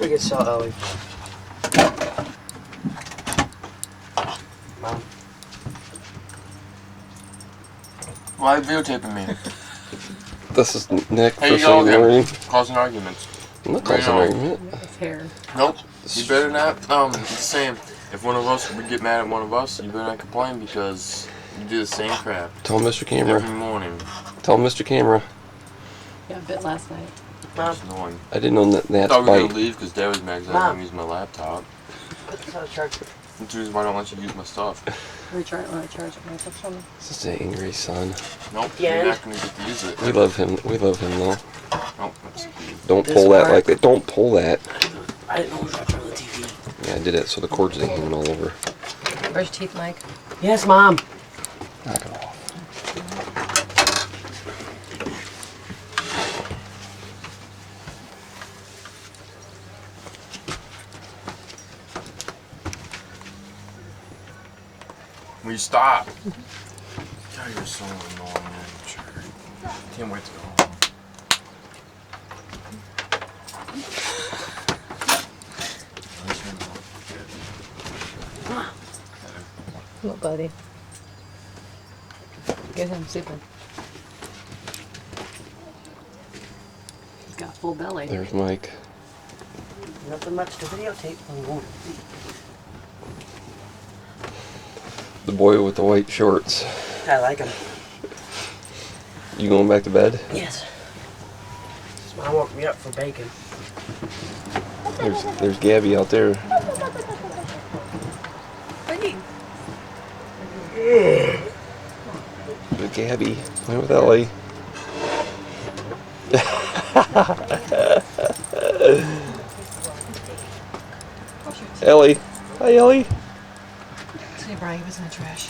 We can sell Ellie. Mom. Why are you videotaping me? This is Nick. Here you go again. Causing arguments. I'm not causing an argument. His hair. Nope. You better not. It's the same. If one of us would get mad at one of us, you better not complain because you do the same crap. Tell Mr. Camera. Every morning. Tell Mr. Camera. Yeah, a bit last night. Mom. Annoying. I didn't know that I that's thought we were bite. gonna leave because Dad was mad because I Mom. didn't use my laptop. Put this on the charger. That's the reason why I don't let you use my stuff. When I charge it, my phone. This is an angry son. Nope. Yeah. You're not gonna get to use it. We love him. We love him though. Nope. That's Don't This pull that part? like that. Don't pull that. I didn't know it was right from the TV. Yeah, I did it so the cords ain't hanging all over. Brush teeth, Mike. Yes, Mom. Knock it off. Will you stop? God, you're so annoying. Can't wait to go home. Look, buddy. Get him sleeping. He's got full belly. There's Mike. Nothing much to videotape. The boy with the white shorts. I like him. You going back to bed? Yes. Mom woke me up for bacon. There's Gabby out there. Good Gabby. Playing with Ellie. Ellie. Hi, Ellie. See, Brian, he was in the trash.